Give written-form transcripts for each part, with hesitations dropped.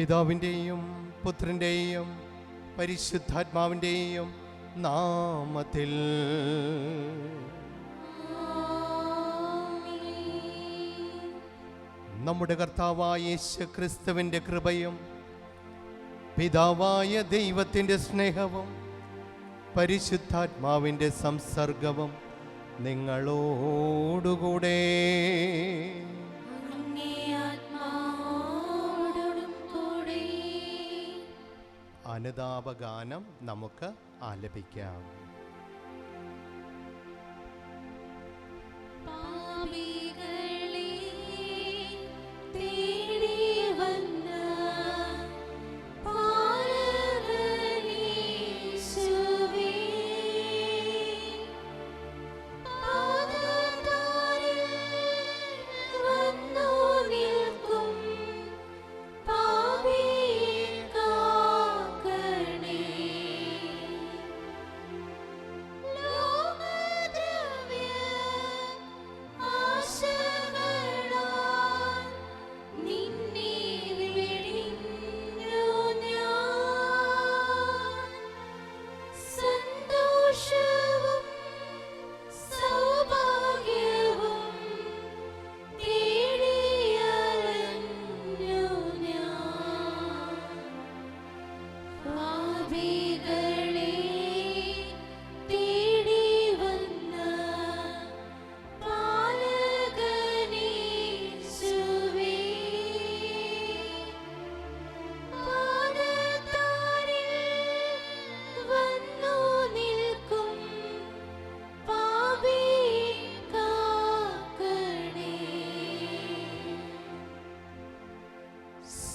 പിതാവിൻ്റെയും പുത്രൻ്റെയും പരിശുദ്ധാത്മാവിൻ്റെയും നാമത്തിൽ. നമ്മുടെ കർത്താവായ യേശു ക്രിസ്തുവിൻ്റെ കൃപയും പിതാവായ ദൈവത്തിൻ്റെ സ്നേഹവും പരിശുദ്ധാത്മാവിൻ്റെ സംസർഗവും നിങ്ങളോടുകൂടെ. അനുതാപഗാനം നമുക്ക് ആലപിക്കാം.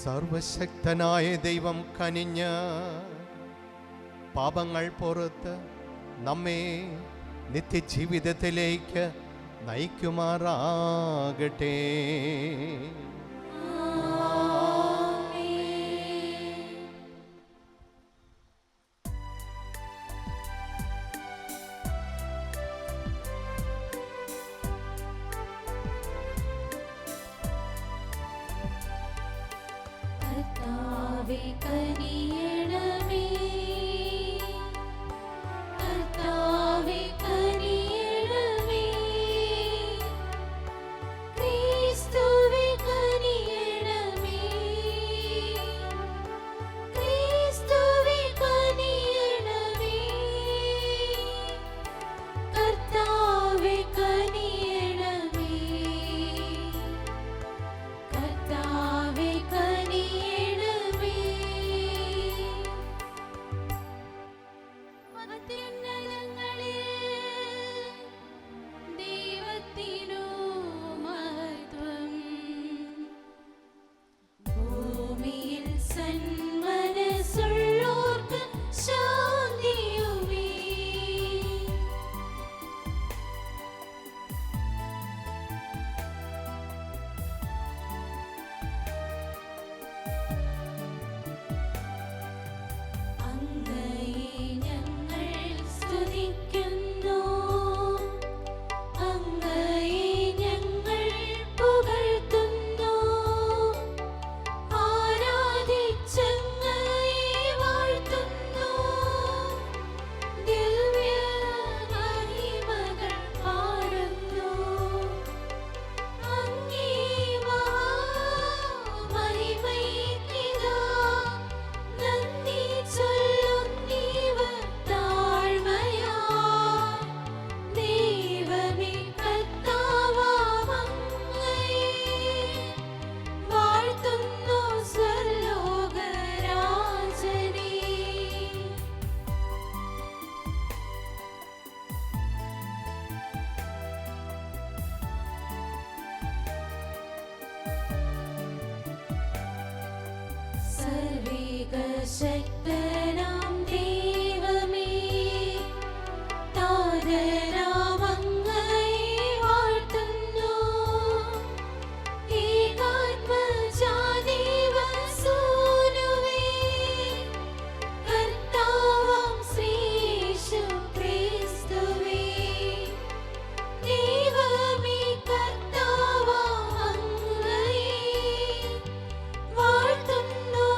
സർവശക്തനായ ദൈവം കനിഞ്ഞ് പാപങ്ങൾ പുറത്ത് നമ്മെ നിത്യജീവിതത്തിലേക്ക് നയിക്കുമാറാകട്ടെ. ശക്തനാം ദൈവമേ, താരനാം അങ്ങയെ വാഴ്ത്തുന്നു. ഏകാത്മജാതീവസൂനുവേ, കർത്താവാം ശ്രീയേശു ക്രിസ്തുവേ, ദൈവമേ കർത്താവാം അങ്ങയെ വാഴ്ത്തുന്നു.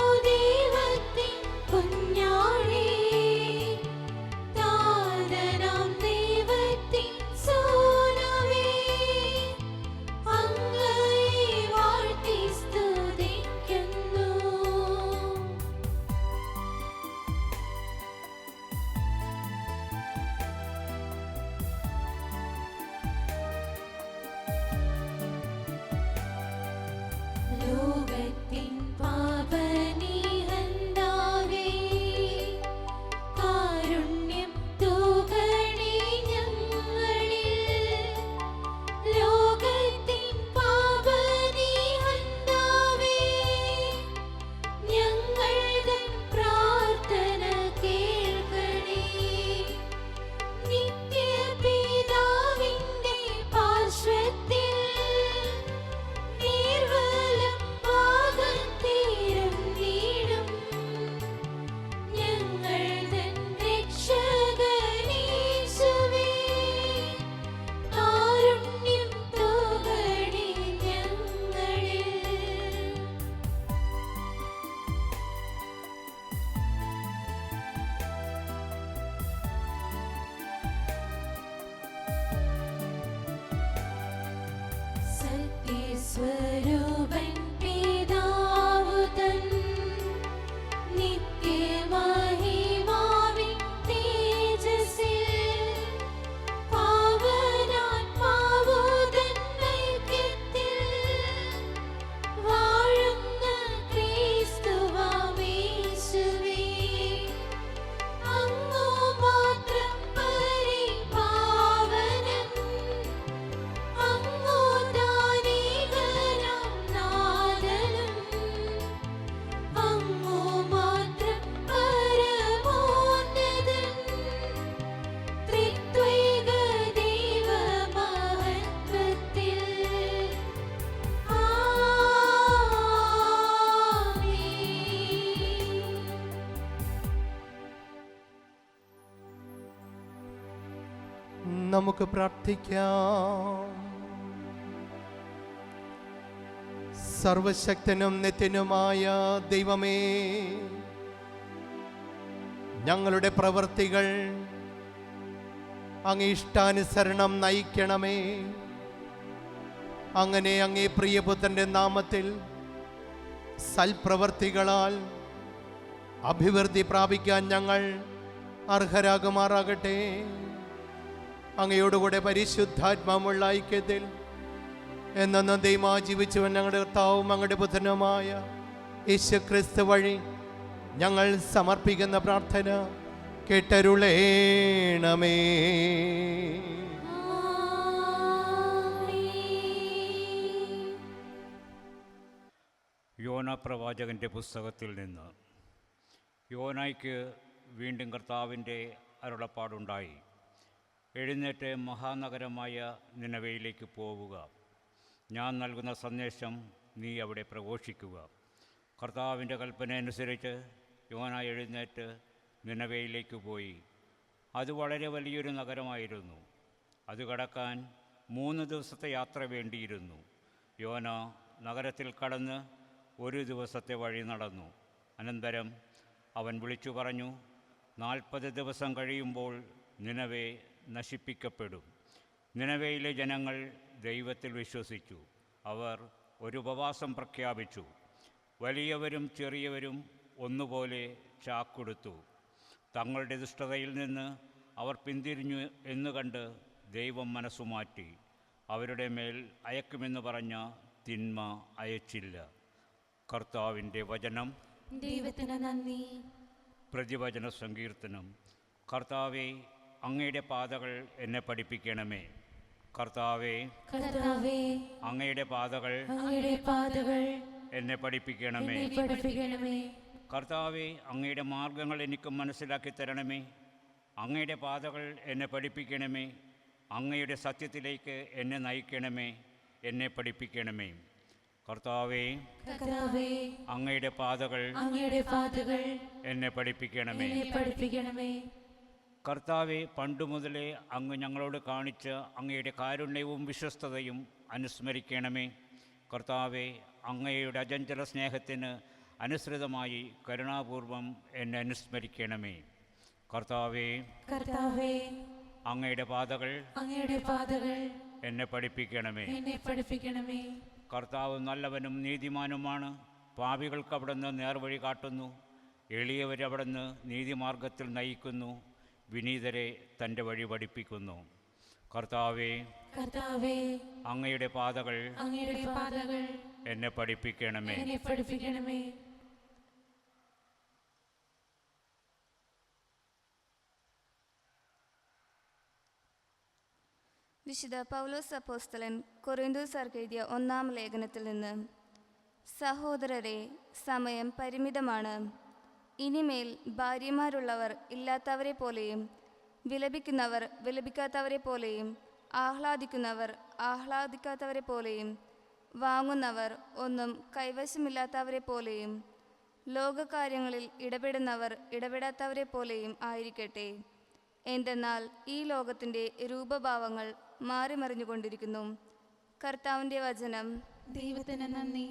നമുക്ക് പ്രാർത്ഥിക്കാം. സർവശക്തനും നിത്യനുമായ ദൈവമേ, ഞങ്ങളുടെ പ്രവൃത്തികൾ അങ്ങേ ഇഷ്ടാനുസരണം നയിക്കണമേ. അങ്ങനെ അങ്ങേ പ്രിയപുത്രന്റെ നാമത്തിൽ സൽപ്രവർത്തികളാൽ അഭിവൃദ്ധി പ്രാപിക്കാൻ ഞങ്ങൾ അർഹരാകുമാറാകട്ടെ. അങ്ങയോടുകൂടെ പരിശുദ്ധാത്മാവുമുള്ള ഐക്യത്തിൽ എന്നെന്നും ദൈവമാ ജീവിച്ചവൻ ഞങ്ങളുടെ കർത്താവും അങ്ങയുടെ പുത്രനുമായ യേശുക്രിസ്തു വഴി ഞങ്ങൾ സമർപ്പിക്കുന്ന പ്രാർത്ഥന കേട്ടരുളേണമേ. യോന പ്രവാചകൻ്റെ പുസ്തകത്തിൽ നിന്ന്. യോനായ്ക്ക് വീണ്ടും കർത്താവിൻ്റെ അരുളപ്പാടുണ്ടായി. എഴുന്നേറ്റ് മഹാനഗരമായ നിനവയിലേക്ക് പോവുക. ഞാൻ നൽകുന്ന സന്ദേശം നീ അവിടെ പ്രഘോഷിക്കുക. കർത്താവിൻ്റെ കൽപ്പന അനുസരിച്ച് യോന എഴുന്നേറ്റ് നിനവയിലേക്ക് പോയി. അത് വളരെ വലിയൊരു നഗരമായിരുന്നു. അത് കടക്കാൻ 3 ദിവസത്തെ യാത്ര വേണ്ടിയിരുന്നു. യോന നഗരത്തിൽ കടന്ന് 1 ദിവസത്തെ വഴി നടന്നു. അനന്തരം അവൻ വിളിച്ചു പറഞ്ഞു, 40 ദിവസം കഴിയുമ്പോൾ നിനവെ നശിപ്പിക്കപ്പെടും. നിനവയിലെ ജനങ്ങൾ ദൈവത്തിൽ വിശ്വസിച്ചു. അവർ ഒരു ഉപവാസം പ്രഖ്യാപിച്ചു. വലിയവരും ചെറിയവരും ഒന്നുപോലെ ചാക്കൊടുത്തു. തങ്ങളുടെ ദുഷ്ടതയിൽ നിന്ന് അവർ പിന്തിരിഞ്ഞു എന്ന് കണ്ട് ദൈവം മനസ്സുമാറ്റി. അവരുടെ മേൽ അയക്കുമെന്ന് പറഞ്ഞ തിന്മ അയച്ചില്ല. കർത്താവിൻ്റെ വചനം. ദൈവത്തിന് നന്ദി. പ്രതിവചന സങ്കീർത്തനം. കർത്താവേ, അങ്ങയുടെ പാതകൾ എന്നെ പഠിപ്പിക്കണമേ. കർത്താവേ, കർത്താവേ, അങ്ങയുടെ പാതകൾ അങ്ങയുടെ പാതകൾ എന്നെ പഠിപ്പിക്കണമേ. എന്നെ പഠിപ്പിക്കണമേ. കർത്താവേ, അങ്ങയുടെ മാർഗങ്ങൾ എനിക്ക് മനസ്സിലാക്കി തരണമേ. അങ്ങയുടെ പാതകൾ എന്നെ പഠിപ്പിക്കണമേ. അങ്ങയുടെ സത്യത്തിലേക്ക് എന്നെ നയിക്കണമേ. എന്നെ പഠിപ്പിക്കണമേ. കർത്താവേ, കർത്താവേ, അങ്ങയുടെ പാതകൾ അങ്ങയുടെ പാതകൾ എന്നെ പഠിപ്പിക്കണമേ. എന്നെ പഠിപ്പിക്കണമേ. കർത്താവെ, പണ്ടുമുതലേ അങ്ങ് ഞങ്ങളോട് കാണിച്ച അങ്ങയുടെ കാരുണ്യവും വിശ്വസ്തതയും അനുസ്മരിക്കണമേ. കർത്താവെ, അങ്ങയുടെ അചഞ്ചല സ്നേഹത്തിന് അനുസൃതമായി കരുണാപൂർവം എന്നെ അനുസ്മരിക്കണമേ. കർത്താവെ, കർത്താവേ, അങ്ങയുടെ പാതകൾ അങ്ങയുടെ പാതകൾ എന്നെ പഠിപ്പിക്കണമേ. എന്നെ പഠിപ്പിക്കണമേ. കർത്താവ് നല്ലവനും നീതിമാനുമാണ്. പാപികൾക്ക് അവിടുന്ന് നേർവഴി കാട്ടുന്നു. എളിയവരെ അവിടുന്ന് നീതിമാർഗത്തിൽ നയിക്കുന്നു. വിനീതരെ തൻ്റെ വഴി പഠിപ്പിക്കുന്നു. കർത്താവേ, കർത്താവേ, അങ്ങയുടെ പാതകൾ അങ്ങയുടെ പാതകൾ എന്നെ പഠിപ്പിക്കണമേ. എന്നെ പഠിപ്പിക്കണമേ. വിശുദ്ധ പൗലോസ് അപ്പോസ്തലൻ കൊറിന്തോസ്യർക്ക് എഴുതിയ 1-ാം ലേഖനത്തിൽ നിന്ന്. സഹോദരരെ, സമയം പരിമിതമാണ്. ഇനിമേൽ ഭാര്യമാരുള്ളവർ ഇല്ലാത്തവരെ പോലെയും, വിലപിക്കുന്നവർ വിലപിക്കാത്തവരെ പോലെയും, ആഹ്ലാദിക്കുന്നവർ ആഹ്ലാദിക്കാത്തവരെ പോലെയും, വാങ്ങുന്നവർ ഒന്നും കൈവശമില്ലാത്തവരെ പോലെയും, ലോകകാര്യങ്ങളിൽ ഇടപെടുന്നവർ ഇടപെടാത്തവരെ പോലെയും ആയിരിക്കട്ടെ. എന്തെന്നാൽ ഈ ലോകത്തിൻ്റെ രൂപഭാവങ്ങൾ മാറിമറിഞ്ഞുകൊണ്ടിരിക്കുന്നു. കർത്താവിൻ്റെ വചനം. ദൈവത്തിന് നന്ദി.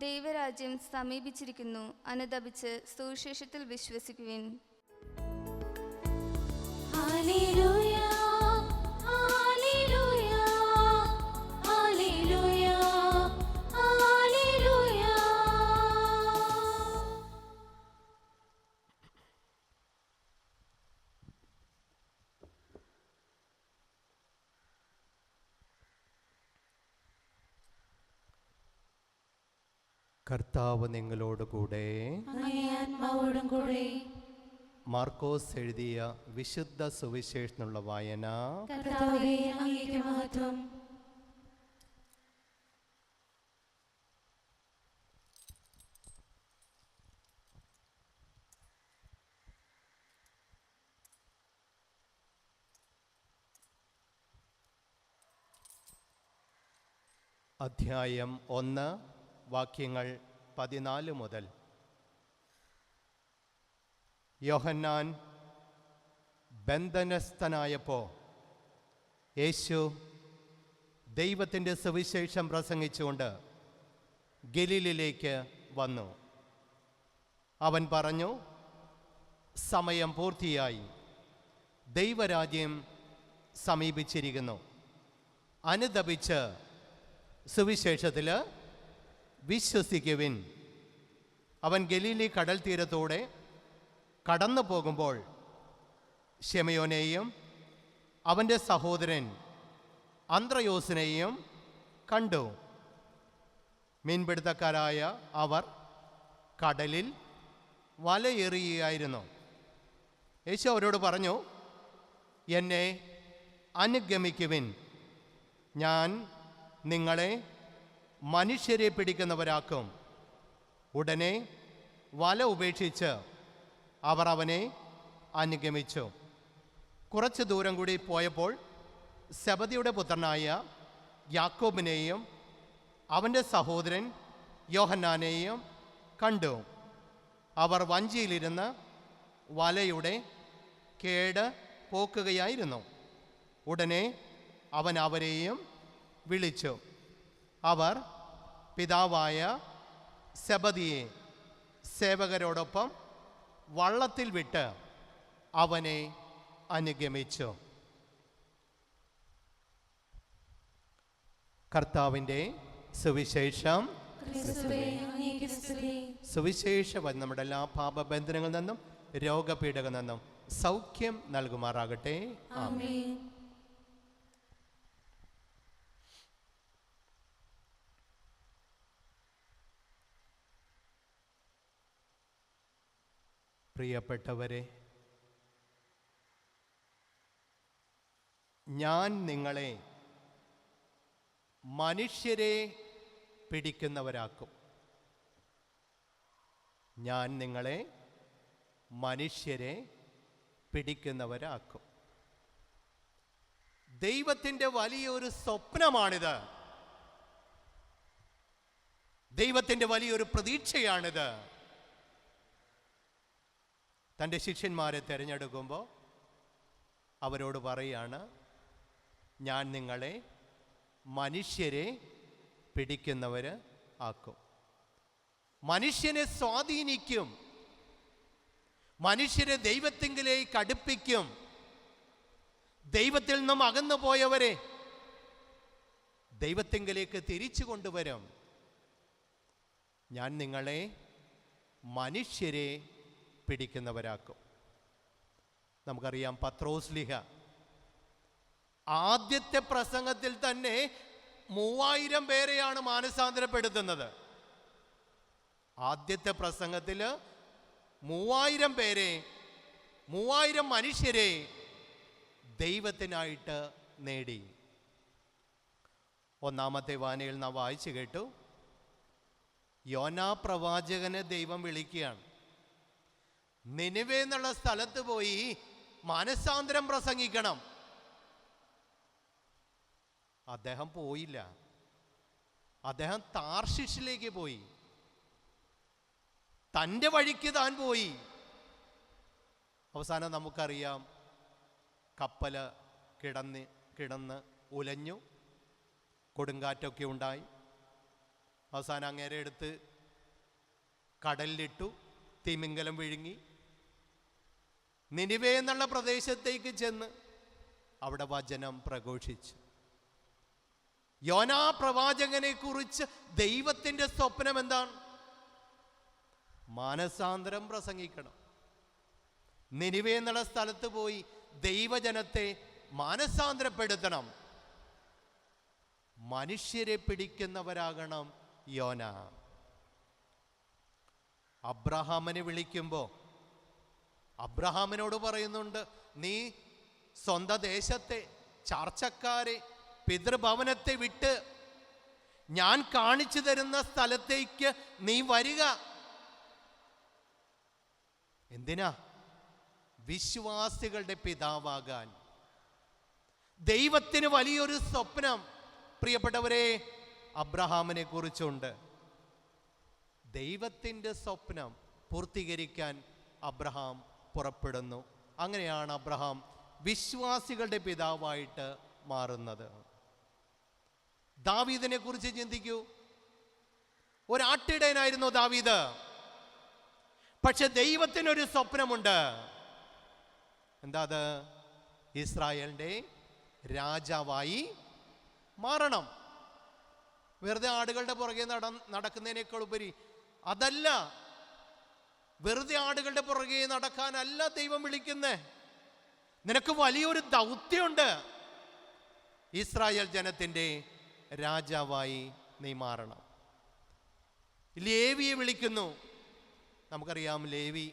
ദൈവരാജ്യം സമീപിച്ചിരിക്കുന്നു. അനുതപിച്ച് സുവിശേഷത്തിൽ വിശ്വസിക്കുവിൻ. ഹല്ലേലൂയ, ഹല്ലേലൂയ, ഹല്ലേലൂയ, ഹല്ലേലൂയ. കർത്താവ് നിങ്ങളോടുകൂടെ. അങ്ങേ ആത്മാവോടും കൂടെ. മാർക്കോസ് എഴുതിയ വിശുദ്ധ സുവിശേഷത്തിനുള്ള വായന. കർത്താവേ, അങ്ങേക്ക് മഹത്വം. അധ്യായം 1 വാക്യങ്ങൾ 14 മുതൽ. യോഹന്നാൻ ബന്ധനസ്ഥനായപ്പോൾ യേശു ദൈവത്തിൻ്റെ സുവിശേഷം പ്രസംഗിച്ചുകൊണ്ട് ഗലീലിലേക്ക് വന്നു. അവൻ പറഞ്ഞു, സമയം പൂർത്തിയായി, ദൈവരാജ്യം സമീപിച്ചിരിക്കുന്നു. അനുതപിച്ച് സുവിശേഷത്തിൽ വിശ്വസിക്കുവിൻ. അവൻ ഗലീലി കടൽ തീരത്തോടെ കടന്നു പോകുമ്പോൾ ശിമയോനെയും അവൻ്റെ സഹോദരൻ അന്ത്രയോസിനെയും കണ്ടു. മീൻപിടുത്തക്കാരായ അവർ കടലിൽ വലയെറിയുകയായിരുന്നു. യേശു അവരോട് പറഞ്ഞു, എന്നെ അനുഗമിക്കുവിൻ, ഞാൻ നിങ്ങളെ മനുഷ്യരെ പിടിക്കുന്നവരാക്കും. ഉടനെ വല ഉപേക്ഷിച്ച് അവർ അവനെ അനുഗമിച്ചു. കുറച്ച് ദൂരം കൂടി പോയപ്പോൾ സെബദിയുടെ പുത്രനായ യാക്കോബിനെയും അവൻ്റെ സഹോദരൻ യോഹന്നാനെയും കണ്ടു. അവർ വഞ്ചിയിലിരുന്ന് വലയുടെ കേട് പോക്കുകയായിരുന്നു. ഉടനെ അവൻ അവരെയും വിളിച്ചു. അവർ പിതാവായ സെബദിയെ സേവകരോടൊപ്പം വള്ളത്തിൽ വിട്ട് അവനെ അനുഗമിച്ചു. കർത്താവിൻ്റെ സുവിശേഷം. ക്രിസ്തുവേ, അങ്ങേക്ക് സ്തുതി. സുവിശേഷം നമ്മുടെ എല്ലാ പാപബന്ധനങ്ങളിൽ നിന്നും രോഗപീഠകളിൽ നിന്നും സൗഖ്യം നൽകുമാറാകട്ടെ. ആമേൻ. പ്രിയപ്പെട്ടവരെ, ഞാൻ നിങ്ങളെ മനുഷ്യരെ പിടിക്കുന്നവരാക്കും. ഞാൻ നിങ്ങളെ മനുഷ്യരെ പിടിക്കുന്നവരാക്കും. ദൈവത്തിൻ്റെ വലിയൊരു സ്വപ്നമാണിത്. ദൈവത്തിൻ്റെ വലിയൊരു പ്രതീക്ഷയാണിത്. തൻ്റെ ശിഷ്യന്മാരെ തിരഞ്ഞെടുക്കുമ്പോൾ അവരോട് പറയാണ്, ഞാൻ നിങ്ങളെ മനുഷ്യരെ പിടിക്കുന്നവർ ആക്കും. മനുഷ്യനെ സ്വാധീനിക്കും, മനുഷ്യരെ ദൈവത്തിങ്കിലേക്ക് അടുപ്പിക്കും. ദൈവത്തിൽ നിന്നും അകന്നു പോയവരെ ദൈവത്തിങ്കിലേക്ക് തിരിച്ചു കൊണ്ടുവരും. ഞാൻ നിങ്ങളെ മനുഷ്യരെ പിടിക്കുന്നവരാക്കും. നമുക്കറിയാം, പത്രോസ്ലിഹ ആദ്യത്തെ പ്രസംഗത്തിൽ തന്നെ 3000 പേരെയാണ് മാനസാന്തരപ്പെടുത്തുന്നത്. ആദ്യത്തെ പ്രസംഗത്തിൽ 3000 പേരെ, 3000 മനുഷ്യരെ ദൈവത്തിനായിട്ട് നേടി. ഒന്നാമത്തെ വായനയിൽ നാം വായിച്ചു കേട്ടു, യോനാ പ്രവാചകനെ ദൈവം വിളിക്കുകയാണ്. നിനിവേ എന്നുള്ള സ്ഥലത്ത് പോയി മാനസാന്തരം പ്രസംഗിക്കണം. അദ്ദേഹം പോയില്ല. അദ്ദേഹം താർഷിഷിലേക്ക് പോയി. തൻ്റെ വഴിക്ക് താൻ പോയി. അവസാനം നമുക്കറിയാം, കപ്പല് കിടന്ന് ഉലഞ്ഞു, കൊടുങ്കാറ്റൊക്കെ ഉണ്ടായി. അവസാനം അങ്ങേരെ എടുത്ത് കടലിലിട്ടു, തിമിംഗലം വിഴുങ്ങി. നിനിവേ എന്നുള്ള പ്രദേശത്തേക്ക് ചെന്ന് അവിടെ വചനം പ്രഘോഷിച്ചു. യോനാ പ്രവാചകനെ കുറിച്ച് ദൈവത്തിൻ്റെ സ്വപ്നം എന്താണ്? മാനസാന്തരം പ്രസംഗിക്കണം. നിനിവേ എന്നുള്ള സ്ഥലത്ത് പോയി ദൈവജനത്തെ മാനസാന്തരപ്പെടുത്തണം. മനുഷ്യരെ പിടിക്കുന്നവരാകണം യോന. അബ്രഹാമിനെ വിളിക്കുമ്പോൾ അബ്രഹാമിനോട് പറയുന്നുണ്ട്, നീ സ്വന്തം ദേശത്തെ, ചാർച്ചക്കാരെ, പിതൃഭവനത്തെ വിട്ട് ഞാൻ കാണിച്ചു തരുന്ന സ്ഥലത്തേക്ക് നീ വരിക. എന്തിനാ? വിശ്വാസികളുടെ അബ്രഹാമിനെ കുറിച്ചുണ്ട്. ദൈവത്തിൻ്റെ സ്വപ്നം പൂർത്തീകരിക്കാൻ അബ്രഹാം പുറപ്പെടുന്നു. അങ്ങനെയാണ് അബ്രഹാം വിശ്വാസികളുടെ പിതാവായിട്ട് മാറുന്നത്. ദാവീദിനെ കുറിച്ച് ചിന്തിക്കൂ. ഒരാട്ടിടയനായിരുന്നു ദാവീദ്. പക്ഷെ ദൈവത്തിനൊരു സ്വപ്നമുണ്ട്. എന്താ അത്? ഇസ്രായേലിൻ്റെ രാജാവായി മാറണം. വെറുതെ ആടുകളുടെ പുറകെ നടക്കുന്നതിനേക്കാൾ ഉപരി അതല്ല. വെറുതെ ആടുകളുടെ പുറകെ നടക്കാനല്ല ദൈവം വിളിക്കുന്നേ. നിനക്ക് വലിയൊരു ദൗത്യമുണ്ട്. ഇസ്രായേൽ ജനത്തിൻ്റെ രാജാവായി നീ മാറണം. ലേവിയെ വിളിക്കുന്നു. നമുക്കറിയാം, ലേവി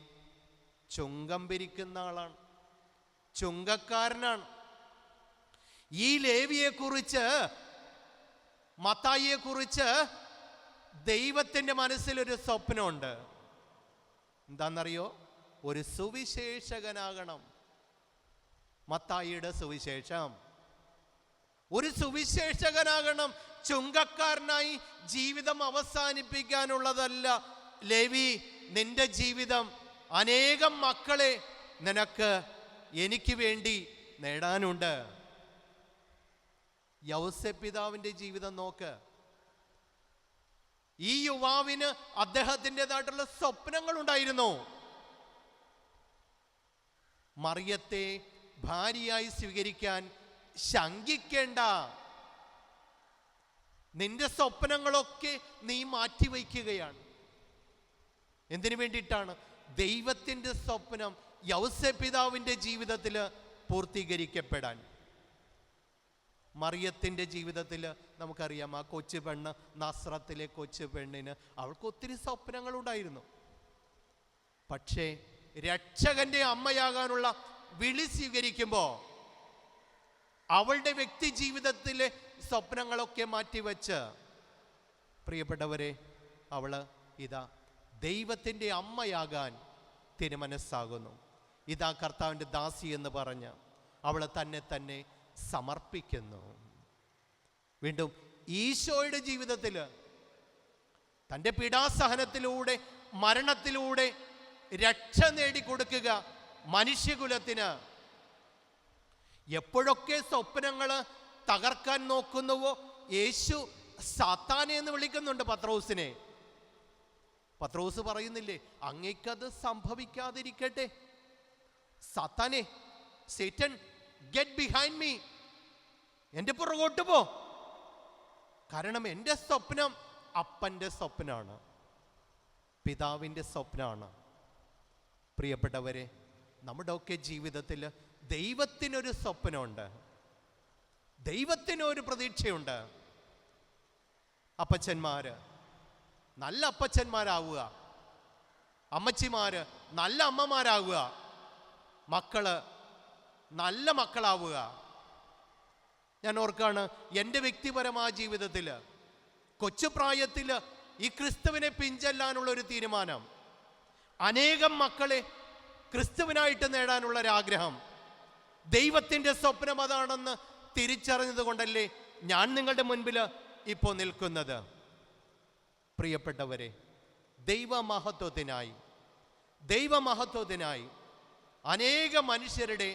ചുങ്കം പിരിക്കുന്ന ആളാണ്, ചുങ്കക്കാരനാണ്. ഈ ലേവിയെക്കുറിച്ച്, മത്തായിയെക്കുറിച്ച് ദൈവത്തിൻ്റെ മനസ്സിലൊരു സ്വപ്നമുണ്ട്. എന്താണെന്നറിയോ? ഒരു സുവിശേഷകനാകണം. മത്തായിയുടെ സുവിശേഷം. ഒരു സുവിശേഷകനാകണം. ചുങ്കക്കാരനായി ജീവിതം അവസാനിപ്പിക്കാനുള്ളതല്ല ലേവി. നിന്റെ ജീവിതം അനേകം മക്കളെ നിനക്ക് എനിക്ക് വേണ്ടി നേടാനുണ്ട്. യൗസേപ്പ് പിതാവിൻ്റെ ജീവിതം നോക്ക്. ഈ യുവാവിന് അദ്ദേഹത്തിൻ്റെതായിട്ടുള്ള സ്വപ്നങ്ങൾ ഉണ്ടായിരുന്നു. മറിയത്തെ ഭാര്യയായി സ്വീകരിക്കാൻ ശങ്കിക്കേണ്ട. നിന്റെ സ്വപ്നങ്ങളൊക്കെ നീ മാറ്റിവെക്കുകയാണ്. എന്തിനു വേണ്ടിയിട്ടാണ്? ദൈവത്തിൻ്റെ സ്വപ്നം യൗസേപ്പ് പിതാവിൻ്റെ ജീവിതത്തിൽ പൂർത്തീകരിക്കപ്പെടാൻ. മറിയത്തിൻ്റെ ജീവിതത്തിൽ നമുക്കറിയാം, ആ കൊച്ചു പെണ്ണ്, നസ്രത്തിലെ കൊച്ചു പെണ്ണിന് അവൾക്ക് ഒത്തിരി സ്വപ്നങ്ങളുണ്ടായിരുന്നു. പക്ഷേ രക്ഷകന്റെ അമ്മയാകാനുള്ള വിളി സ്വീകരിക്കുമ്പോൾ അവളുടെ വ്യക്തി ജീവിതത്തിലെ സ്വപ്നങ്ങളൊക്കെ മാറ്റിവെച്ച്, പ്രിയപ്പെട്ടവരെ, അവള് ഇതാ ദൈവത്തിൻ്റെ അമ്മയാകാൻ തിരുമനസ്സാകുന്നു. ഇതാ കർത്താവിൻ്റെ ദാസി എന്ന് പറഞ്ഞ് അവള് തന്നെ സമർപ്പിക്കുന്നു. വീണ്ടും ഈശോയുടെ ജീവിതത്തിൽ തൻ്റെ പീഡാസഹനത്തിലൂടെ, മരണത്തിലൂടെ രക്ഷ നേടിക്കൊടുക്കുക മനുഷ്യകുലത്തിന്. എപ്പോഴൊക്കെ സ്വപ്നങ്ങൾ തകർക്കാൻ നോക്കുന്നുവോ, യേശു സാത്താനെ എന്ന് വിളിക്കുന്നുണ്ട് പത്രോസിനെ. പത്രോസ് പറയുന്നില്ലേ, അങ്ങേക്കത് സംഭവിക്കാതിരിക്കട്ടെ. സാത്താനെ, സേറ്റൻ, ഗെറ്റ് ബിഹൈൻഡ് മീ, എൻ്റെ പുറകോട്ട് പോ. കാരണം എൻ്റെ സ്വപ്നം അപ്പൻ്റെ സ്വപ്നമാണ്, പിതാവിൻ്റെ സ്വപ്നമാണ്. പ്രിയപ്പെട്ടവരെ, നമ്മുടെയൊക്കെ ജീവിതത്തിൽ ദൈവത്തിനൊരു സ്വപ്നമുണ്ട്, ദൈവത്തിനൊരു പ്രതീക്ഷയുണ്ട്. അപ്പച്ചന്മാര് നല്ല അപ്പച്ചന്മാരാവുക, അമ്മച്ചിമാര് നല്ല അമ്മമാരാവുക, മക്കള് നല്ല മക്കളാവുക. ഞാൻ ഓർക്കാണ്, എൻ്റെ വ്യക്തിപരമായ ജീവിതത്തിൽ കൊച്ചുപ്രായത്തിൽ ഈ ക്രിസ്തുവിനെ പിഞ്ചെല്ലാനുള്ളൊരു തീരുമാനം, അനേകം മക്കളെ ക്രിസ്തുവിനായിട്ട് നേടാനുള്ളൊരാഗ്രഹം, ദൈവത്തിൻ്റെ സ്വപ്നം അതാണെന്ന് തിരിച്ചറിഞ്ഞത് കൊണ്ടല്ലേ ഞാൻ നിങ്ങളുടെ മുൻപിൽ ഇപ്പോൾ നിൽക്കുന്നത്. പ്രിയപ്പെട്ടവരെ, ദൈവമഹത്വത്തിനായി അനേക മനുഷ്യരുടെ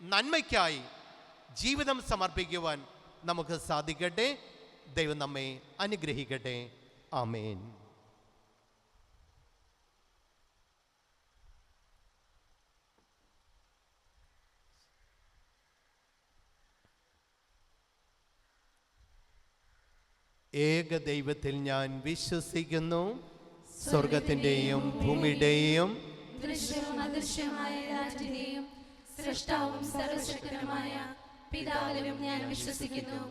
നന്മയ്ക്കായി ജീവിതം സമർപ്പിക്കുവാൻ നമുക്ക് സാധിക്കട്ടെ. ദൈവം നമ്മെ അനുഗ്രഹിക്കട്ടെ. ആമേൻ. ഏക ദൈവത്തിൽ ഞാൻ വിശ്വസിക്കുന്നു, സ്വർഗത്തിൻ്റെയും ഭൂമിയുടെയും ദൃശ്യവും അദൃശ്യമായ എല്ലാറ്റിന്റെയും സൃഷ്ടാവും സർവശക്തനുമായ പിതാവിലും ഞാൻ വിശ്വസിക്കുന്നു.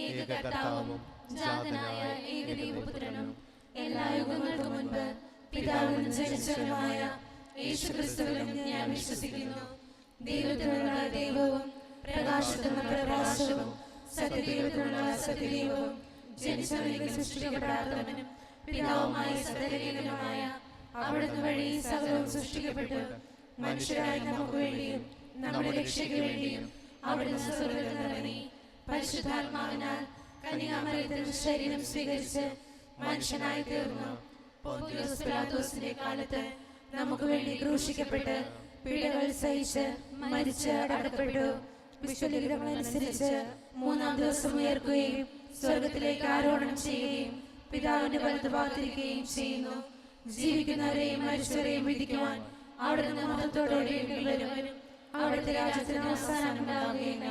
ഏക കർത്താവും ജാതനായ ഏകദൈവപുത്രനും എല്ലാ യുഗങ്ങൾക്കും മുൻപ് പിതാവിനും ജനിച്ചവനുമായ യേശുക്രിസ്തുവിലും ഞാൻ വിശ്വസിക്കുന്നു. ദൈവത്തിനുള്ള ദൈവവും പ്രകാശത്തിനുള്ള പ്രകാശവും സത്യദൈവത്തിനുള്ള സത്യദൈവവും ജനിച്ചവനിക്ക് സൃഷ്ടിക്കപ്പെടാത്തവനും പിതാവുമായ സത്യദൈവനുമായ അവിടുന്ന് വഴി സകലവും സൃഷ്ടിക്കപ്പെട്ടു. മനുഷ്യരായി നമുക്ക് വേണ്ടിയും നമ്മുടെ രക്ഷയ്ക്ക് വേണ്ടിയും അവിടുന്ന് സ്വർഗ്ഗത്തിൽ ഇറങ്ങി പരിശുദ്ധാത്മാവിനാൽ കന്യാമറിയത്തിൽ നിന്ന് ശരീരം സ്വീകരിച്ച് മനുഷ്യനായി തീർന്നു. പോന്തിയോസ് പിലാത്തോസിന്റെ കാലത്ത് നമുക്ക് വേണ്ടി ക്രൂശിക്കപ്പെട്ട് പീഡകൾ സഹിച്ച് മരിച്ച് അടക്കപ്പെട്ടു. വിശ്വലിഖിതങ്ങളനുസരിച്ച് മൂന്നാം ദിവസം ഉയർക്കുകയും സ്വർഗത്തിലേക്ക് ആരോഹണം ചെയ്യുകയും പിതാവിന്റെ വലതുഭാഗത്തിരിക്കുകയും ചെയ്യുന്നു. ജീവിക്കുന്നവരെയും മരിച്ചവരെയും വിധിക്കുവാൻ അവിടുന്ന് മഹത്വത്തോടെ വരും. അവിടുത്തെ രാജ്യത്തിന് അവസാനം ഉണ്ടാവുകയില്ല.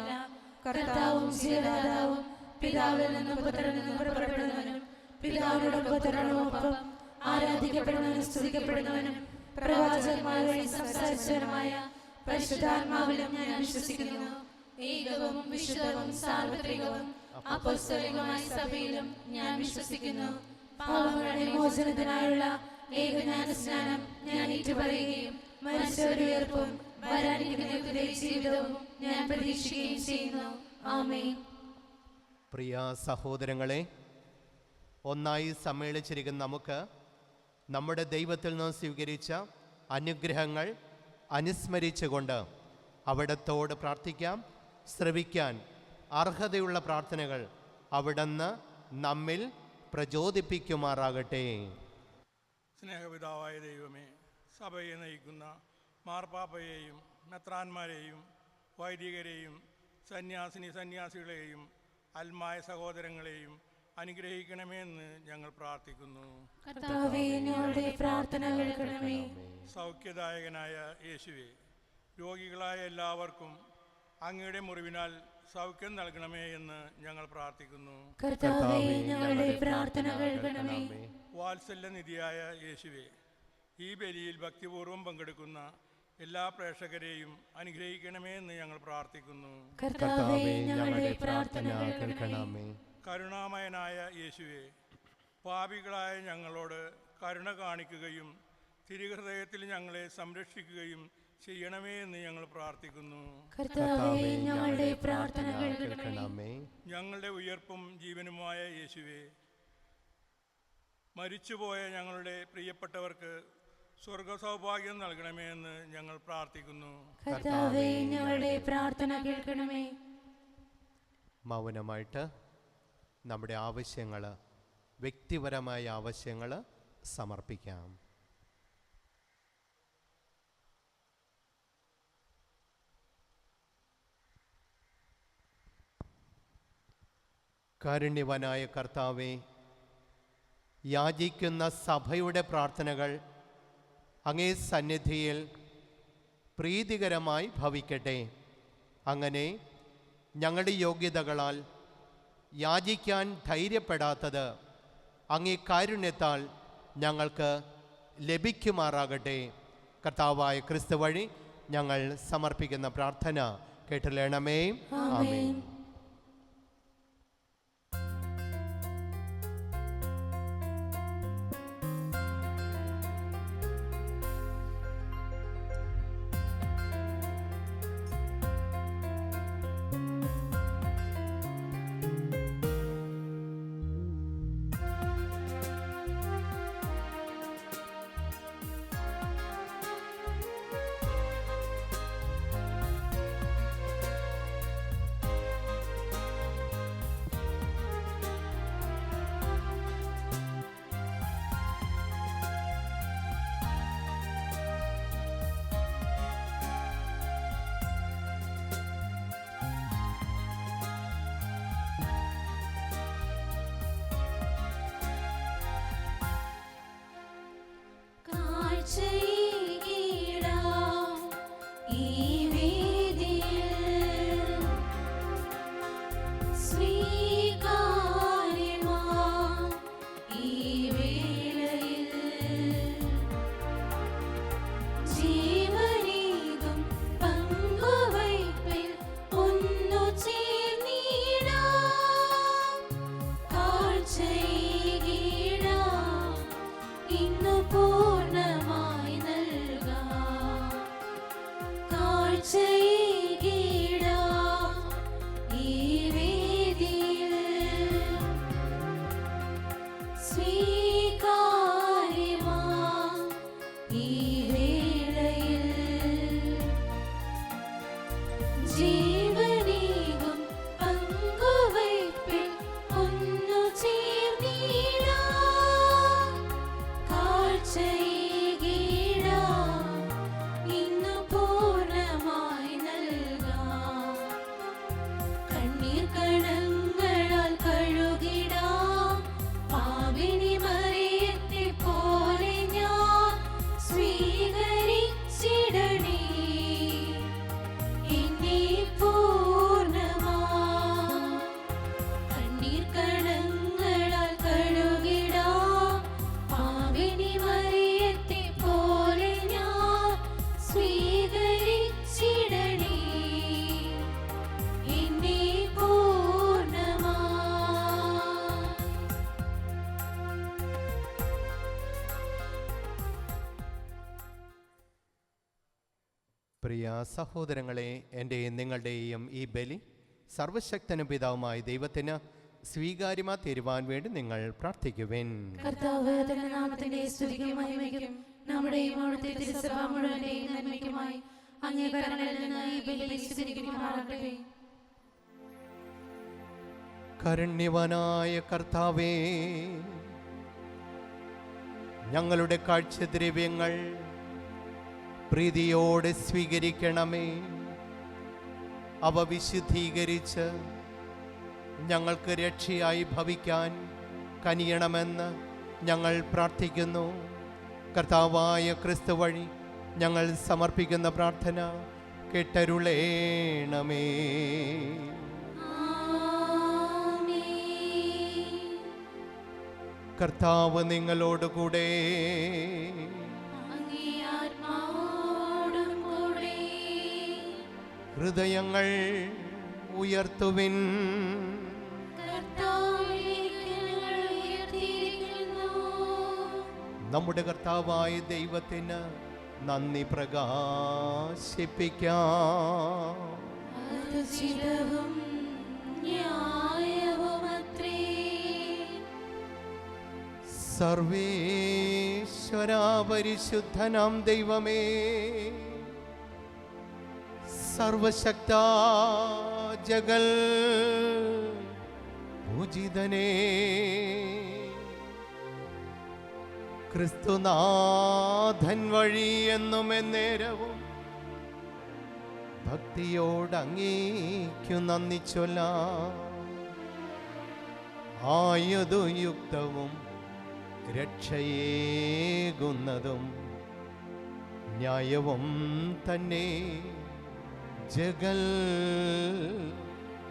കർത്താവും ജീവദാതാവും പിതാവിൽ നിന്നും പുത്രനിൽ നിന്നും പുറപ്പെടുന്നവനും പിതാവിനോടൊപ്പം പുത്രനോടൊപ്പം ആരാധിക്കപ്പെടുന്നവനും സ്തുതിക്കപ്പെടുന്നവനും പ്രവാചകന്മാർ വഴി സംസാരിച്ചവനുമായ പരിശുദ്ധാത്മാവിലും ഞാൻ വിശ്വസിക്കുന്നു. ഏകവും വിശുദ്ധവും സാർവത്രികവും അപ്പോസ്തലികമായ സഭയിലും ഞാൻ വിശ്വസിക്കുന്നു. പാപങ്ങളുടെ മോചനത്തിനായുള്ള ഏകജ്ഞാനസ്നാനം ഞാൻ ഏറ്റുപറയുകയും മരിച്ചവരുടെ ഉയർപ്പും വരാനിരിക്കുന്ന ജീവിതവും ഞാൻ പ്രതീക്ഷിക്കുകയും ചെയ്യുന്നു. ആമേൻ. പ്രിയ സഹോദരങ്ങളെ, ഒന്നായി സമ്മേളിച്ചിരിക്കുന്ന നമുക്ക് നമ്മുടെ ദൈവത്തിൽ നിന്ന് സ്വീകരിച്ച അനുഗ്രഹങ്ങൾ അനുസ്മരിച്ചുകൊണ്ട് അവിടത്തോട് പ്രാർത്ഥിക്കാം. ശ്രവിക്കാൻ അർഹതയുള്ള പ്രാർത്ഥനകൾ അവിടുന്ന് നമ്മിൽ പ്രചോദിപ്പിക്കുമാറാകട്ടെ. സ്നേഹപിതാവായ ദൈവമേ, സഭയെ നയിക്കുന്ന മാർപ്പാപ്പയെയും മെത്രാന്മാരെയും വൈദികരെയും സന്യാസിനികളെയും അൽമായ സഹോദരങ്ങളെയും അനുഗ്രഹിക്കണമെന്ന് ഞങ്ങൾ പ്രാർത്ഥിക്കുന്നു. സൗഖ്യദായകനായ യേശുവേ, രോഗികളായ എല്ലാവർക്കും അങ്ങയുടെ മുറിവിനാൽ സൗഖ്യം നൽകണമേ എന്ന് ഞങ്ങൾ പ്രാർത്ഥിക്കുന്നു. വാത്സല്യനിധിയായ യേശുവേ, ഈ ബലിയിൽ ഭക്തിപൂർവ്വം പങ്കെടുക്കുന്ന എല്ലാ പ്രേക്ഷകരെയും അനുഗ്രഹിക്കണമേ എന്ന് ഞങ്ങൾ പ്രാർത്ഥിക്കുന്നു. കരുണാമയനായ യേശുവേ, പാപികളായ ഞങ്ങളോട് കരുണ കാണിക്കുകയും തിരുഹൃദയത്തിൽ ഞങ്ങളെ സംരക്ഷിക്കുകയും ചെയ്യണമേ എന്ന് ഞങ്ങൾ പ്രാർത്ഥിക്കുന്നു. ഞങ്ങളുടെ ഉയർപ്പും ജീവനുമായ യേശുവേ, മരിച്ചുപോയ ഞങ്ങളുടെ പ്രിയപ്പെട്ടവർക്ക് സ്വർഗ സൗഭാഗ്യം നൽകണമേ എന്ന് ഞങ്ങൾ പ്രാർത്ഥിക്കുന്നു. മൗനമായിട്ട് നമ്മുടെ ആവശ്യങ്ങൾ, വ്യക്തിപരമായ ആവശ്യങ്ങൾ സമർപ്പിക്കാം. കാരുണ്യവാനായ കർത്താവേ, യാചിക്കുന്ന സഭയുടെ പ്രാർത്ഥനകൾ അങ്ങേ സന്നിധിയിൽ പ്രീതികരമായി ഭവിക്കട്ടെ. അങ്ങനെ ഞങ്ങളുടെ യോഗ്യതകളാൽ യാചിക്കാൻ ധൈര്യപ്പെടാത്തത് അങ്ങേ കാരുണ്യത്താൽ ഞങ്ങൾക്ക് ലഭിക്കുമാറാകട്ടെ. കർത്താവായ ക്രിസ്തു വഴി ഞങ്ങൾ സമർപ്പിക്കുന്ന പ്രാർത്ഥന കേട്ടലേണമേ. ആമേൻ. പ്രിയ സഹോദരങ്ങളെ, എൻ്റെയും നിങ്ങളുടെയും ഈ ബലി സർവശക്തനും പിതാവുമായ ദൈവത്തിന് സ്വീകാര്യമാ തീരുവാൻ വേണ്ടി നിങ്ങൾ പ്രാർത്ഥിക്കുവിൻ. കർത്താവ് തന്റെ നാമത്തിന്റെ സ്തുതിക്കും മഹിമയ്ക്കും നമ്മുടെയും അവിടുത്തെ തിരുസഭ മുഴുവന്റെയും നന്മയ്ക്കുമായി അങ്ങേ കരങ്ങളിൽ നിന്ന് ഈ ബലി സ്വീകരിക്കുമാറാകട്ടെ. കാരുണ്യവാനായ കർത്താവേ, ഞങ്ങളുടെ കാഴ്ചദ്രവ്യങ്ങൾ പ്രീതിയോടെ സ്വീകരിക്കണമേ. അവ വിശുദ്ധീകരിച്ച് ഞങ്ങൾക്ക് രക്ഷയായി ഭവിക്കാൻ കനിയണമെന്ന് ഞങ്ങൾ പ്രാർത്ഥിക്കുന്നു. കർത്താവായ ക്രിസ്തു വഴി ഞങ്ങൾ സമർപ്പിക്കുന്ന പ്രാർത്ഥന കേട്ടരുളേണമേ. കർത്താവ് നിങ്ങളോടുകൂടെ. ഹൃദയങ്ങൾ ഉയർത്തുവിൻ. നമ്മുടെ കർത്താവായ ദൈവത്തിന് നന്ദി പ്രകാശിപ്പിക്കാം. സർവേശ്വരാ പരിശുദ്ധനാം ദൈവമേ, സർവശക്താ ജഗൽ പൂജിതനേ, ക്രിസ്തുനാഥൻ വഴി എന്നും എന്നേരവും ഭക്തിയോടങ്ങേക്കു നന്ദി ചൊല്ലാം. ആയതു യുക്തവും രക്ഷയേകുന്നതും ന്യായവും തന്നെ ജഗൽ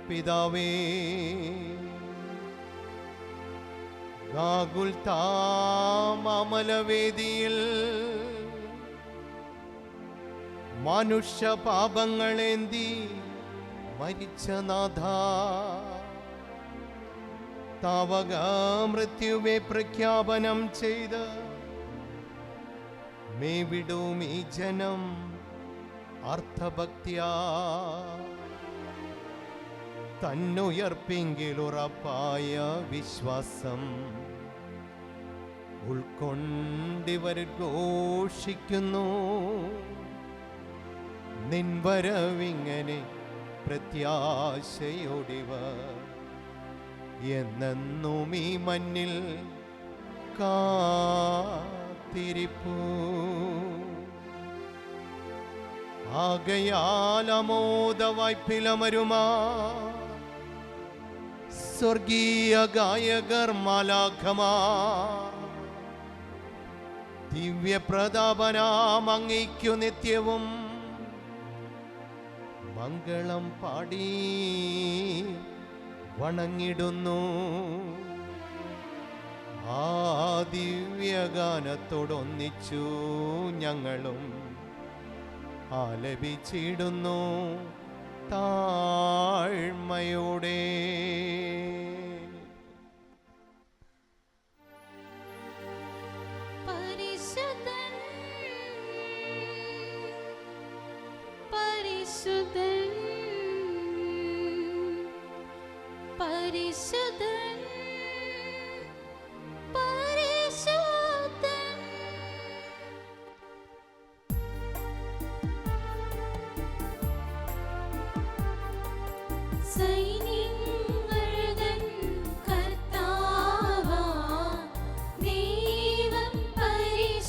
പിതാവേ. ഗാഗുൽത്താമലവേദിയിൽ മനുഷ്യ പാപങ്ങളേന്തി മരിച്ച നാഥ, താവക മൃത്യുവെ പ്രഖ്യാപനം ചെയ്ത് മേവിടും ഈ ജനം അർത്ഥഭക്തിയാ. തന്നുയർപ്പിങ്കിലുറപ്പായ വിശ്വാസം ഉൾക്കൊണ്ടിവർ ഘോഷിക്കുന്നു. നിൻവരവിങ്ങനെ പ്രത്യാശയോടിവർ എന്നെന്നും ഈ മണ്ണിൽ കാത്തിരിപ്പൂ. ആകയാൽ അമോദവായ്പിലമരുമാ സ്വർഗീയ ഗായകർ മാലാഖമാ, ദിവ്യപ്രതാപനാം അങ്ങയ്ക്കു നിത്യവും മംഗളം പാടി വണങ്ങിടുന്നു. ആ ദിവ്യഗാനത്തോടൊന്നിച്ചു ഞങ്ങളും ആലപിച്ചിടുന്നു താഴ്മയോടെ. പരിശുദ്ധൻ പരിശുദ്ധൻ പരിശുദ്ധൻ പരിശുദ്ധൻ. സൈന്യങ്ങളുടെ കർത്താവാം ദൈവം പരിശുദ്ധൻ.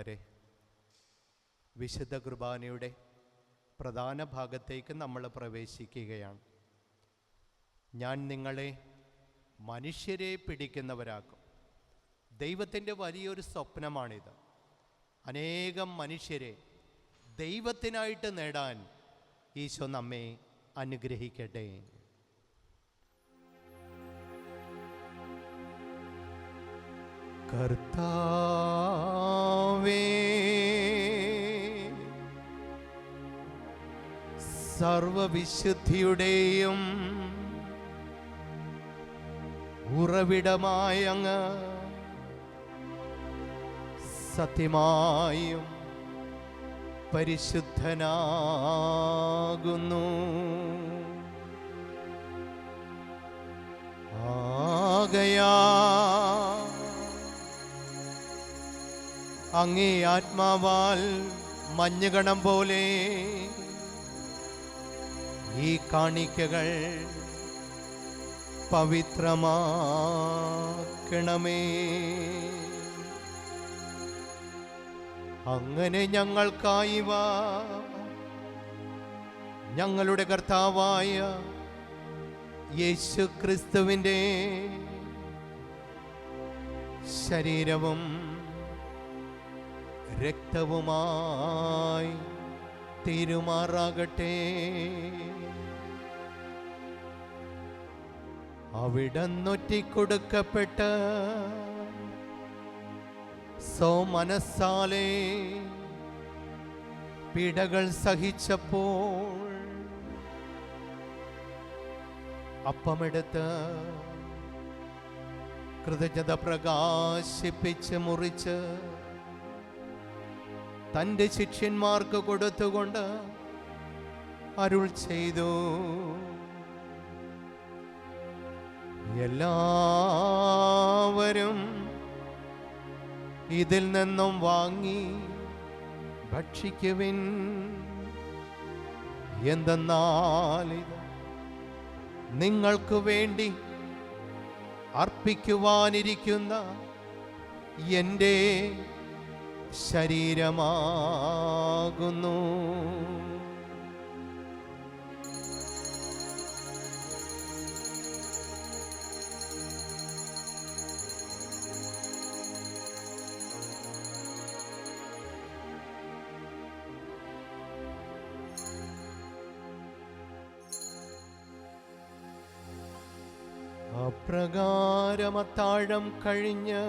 പ്രിയമുള്ളവരെ, വിശുദ്ധ കുർബാനയുടെ പ്രധാന ഭാഗത്തേക്ക് നമ്മൾ പ്രവേശിക്കുകയാണ്. ഞാൻ നിങ്ങളെ മനുഷ്യരെ പിടിക്കുന്നവരാക്കും. ദൈവത്തിൻ്റെ വലിയൊരു സ്വപ്നമാണിത്. അനേകം മനുഷ്യരെ ദൈവത്തിനായിട്ട് നേടാൻ ഈശോ നമ്മെ അനുഗ്രഹിക്കട്ടെ. കർത്താവേ, സർവവിശുദ്ധിയുടെയും ഉറവിടമായ അങ്ങ് സത്യമായും പരിശുദ്ധനാകുന്നു. ആകയാൽ അങ്ങേ ആത്മാവാൽ മഞ്ഞുകണം പോലെ ഈ കാണിക്കകൾ പവിത്രമാക്കണമേ. അങ്ങനെ ഞങ്ങൾക്കായി ഞങ്ങളുടെ കർത്താവായ യേശു ക്രിസ്തുവിൻ്റെ ശരീരവും രക്തവുമായി തീരുമാറാകട്ടെ. അവിടന്നൊറ്റിക്കൊടുക്കപ്പെട്ട് മനസ്സാലെ പീഡകൾ സഹിച്ചപ്പോൾ അപ്പമെടുത്ത് കൃതജ്ഞത പ്രകാശിപ്പിച്ച് മുറിച്ച് തൻ്റെ ശിഷ്യന്മാർക്ക് കൊടുത്തുകൊണ്ട് അരുൾ ചെയ്തു, എല്ലാവരും ഇതിൽ നിന്നും വാങ്ങി ഭക്ഷിക്കുവിൻ. എന്തെന്നാൽ ഇത് നിങ്ങൾക്ക് വേണ്ടി അർപ്പിക്കുവാനിരിക്കുന്ന എൻ്റെ ശരീരമാകുന്നു. അപ്രകാരം അത്താഴം കഴിഞ്ഞ്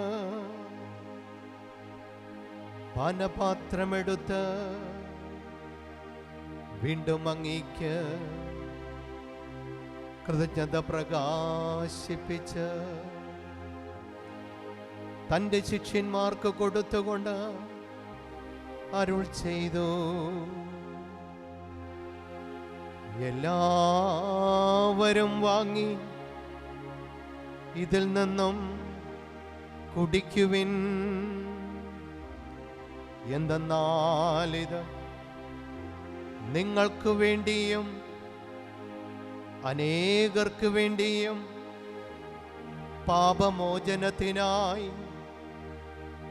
പാനപാത്രമെടുത്ത് വീണ്ടും അങ്ങേക്ക് കൃതജ്ഞത പ്രകാശിപ്പിച്ച് തൻ്റെ ശിഷ്യന്മാർക്ക് കൊടുത്തുകൊണ്ട് അരുൾ ചെയ്തു, എല്ലാവരും വാങ്ങി ഇതിൽ നിന്നും കുടിക്കുവിൻ. എന്തെന്നാൽ ഇത് നിങ്ങൾക്ക് വേണ്ടിയും അനേകർക്ക് വേണ്ടിയും പാപമോചനത്തിനായി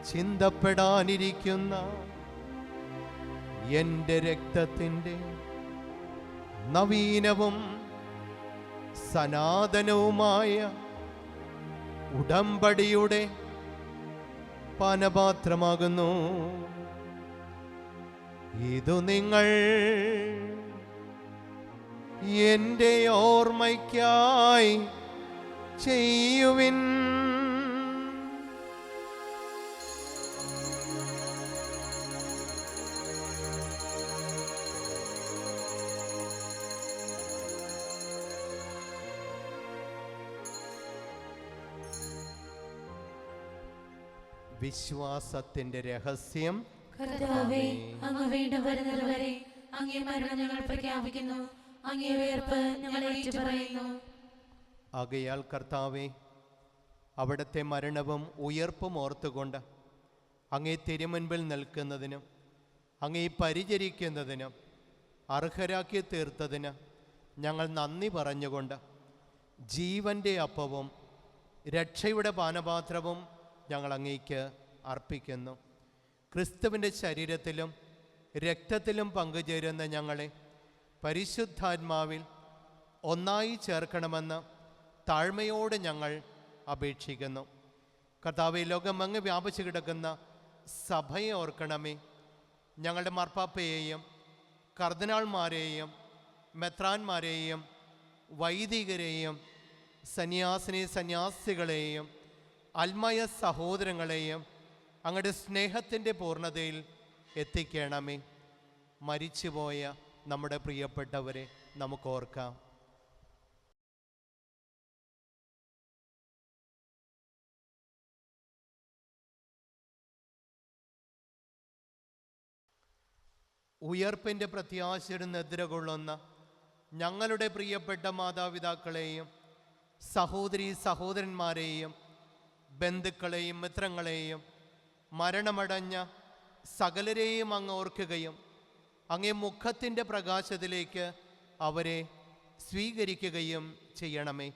ചിന്തപ്പെടാനിരിക്കുന്ന എൻ്റെ രക്തത്തിൻ്റെ നവീനവും സനാതനവുമായ ഉടമ്പടിയുടെ പാനപാത്രമാകുന്നു. ഇതു നിങ്ങൾ എൻ്റെ ഓർമ്മയ്ക്കായി ചെയ്യുവിൻ. വിശ്വാസത്തിന്റെ രഹസ്യം. കർത്താവേ, അങ്ങ് വീണ്ടും വരുന്നത് വരെ അങ്ങേ മരണം ഞങ്ങൾ പ്രഖ്യാപിക്കുന്നു, അങ്ങേ ഉയർപ്പ് ഞങ്ങൾ ഏറ്റുപറയുന്നു. ആകയാൽ കർത്താവേ, അവിടുത്തെ മരണവും ഉയർപ്പും ഓർത്തുകൊണ്ട് അങ്ങേ തിരുമുൻപിൽ നിൽക്കുന്നതിനും അങ്ങേ പരിചരിക്കുന്നതിനും അർഹരാക്കി തീർത്തതിന് ഞങ്ങൾ നന്ദി പറഞ്ഞുകൊണ്ട് ജീവൻ്റെ അപ്പവും രക്ഷയുടെ പാനപാത്രവും ഞങ്ങൾ അങ്ങേക്ക് അർപ്പിക്കുന്നു. ക്രിസ്തുവിൻ്റെ ശരീരത്തിലും രക്തത്തിലും പങ്കുചേരുന്ന ഞങ്ങളെ പരിശുദ്ധാത്മാവിൽ ഒന്നായി ചേർക്കണമെന്ന് താഴ്മയോടെ ഞങ്ങൾ അപേക്ഷിക്കുന്നു. കർത്താവേ, ലോകമങ്ങ് വ്യാപിച്ചു കിടക്കുന്ന സഭയെ ഓർക്കണമേ. ഞങ്ങളുടെ മാർപ്പാപ്പയെയും കർദിനാൾമാരെയും മെത്രാന്മാരെയും വൈദികരെയും സന്യാസികളെയും അൽമായ സഹോദരങ്ങളെയും അങ്ങയുടെ സ്നേഹത്തിൻ്റെ പൂർണ്ണതയിൽ എത്തിക്കണമേ. മരിച്ചുപോയ നമ്മുടെ പ്രിയപ്പെട്ടവരെ നമുക്ക് ഓർക്കാം. ഉയർപ്പിൻ്റെ പ്രത്യാശയുടെ നിദ്ര കൊള്ളുന്ന ഞങ്ങളുടെ പ്രിയപ്പെട്ട മാതാപിതാക്കളെയും സഹോദരന്മാരെയും ബന്ധുക്കളെയും മിത്രങ്ങളെയും മരണമടഞ്ഞ സകലരെയും അങ്ങ് ഓർക്കുകയും അങ്ങേ മുഖത്തിൻ്റെ പ്രകാശത്തിലേക്ക് അവരെ സ്വീകരിക്കുകയും ചെയ്യണമേ.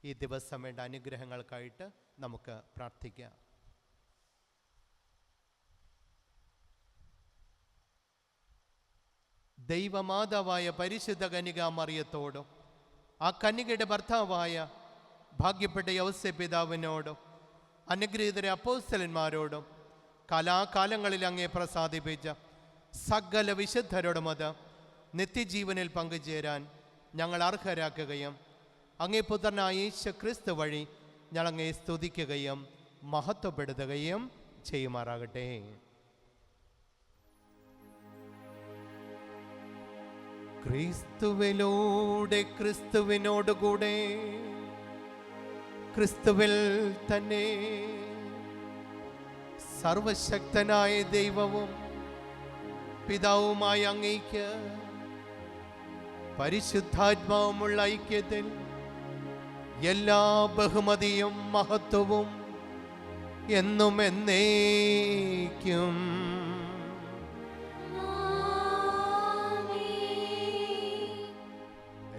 ഈ ദിവസം വേണ്ട അനുഗ്രഹങ്ങൾക്കായിട്ട് നമുക്ക് പ്രാർത്ഥിക്കാം. ദൈവമാതാവായ പരിശുദ്ധ കന്യകാമറിയത്തോടും ആ കന്യകയുടെ ഭർത്താവായ ഭാഗ്യപ്പെട്ട യൗസേപ്പ് പിതാവിനോടും അനുഗ്രഹീതരെ അപ്പോസ്തലന്മാരോടും കാലാകാലങ്ങളിൽ അങ്ങേ പ്രസാദിപ്പിച്ച സകല വിശുദ്ധരോടും അത് നിത്യജീവനിൽ പങ്കുചേരാൻ ഞങ്ങൾ അർഹരാക്കുകയും അങ്ങേ പുത്രനായ യേശു ക്രിസ്തു വഴി ഞങ്ങൾ അങ്ങേ സ്തുതിക്കുകയും മഹത്വപ്പെടുത്തുകയും ചെയ്യുമാറാകട്ടെ. ക്രിസ്തുവിലൂടെ ക്രിസ്തുവിനോടുകൂടെ ക്രിസ്തുവിൽ തന്നെ സർവശക്തനായ ദൈവവും പിതാവുമായ അങ്ങേക്ക് പരിശുദ്ധാത്മാവുമുള്ള ഐക്യത്തിൽ എല്ലാ ബഹുമതിയും മഹത്വവും എന്നും എന്നേക്കും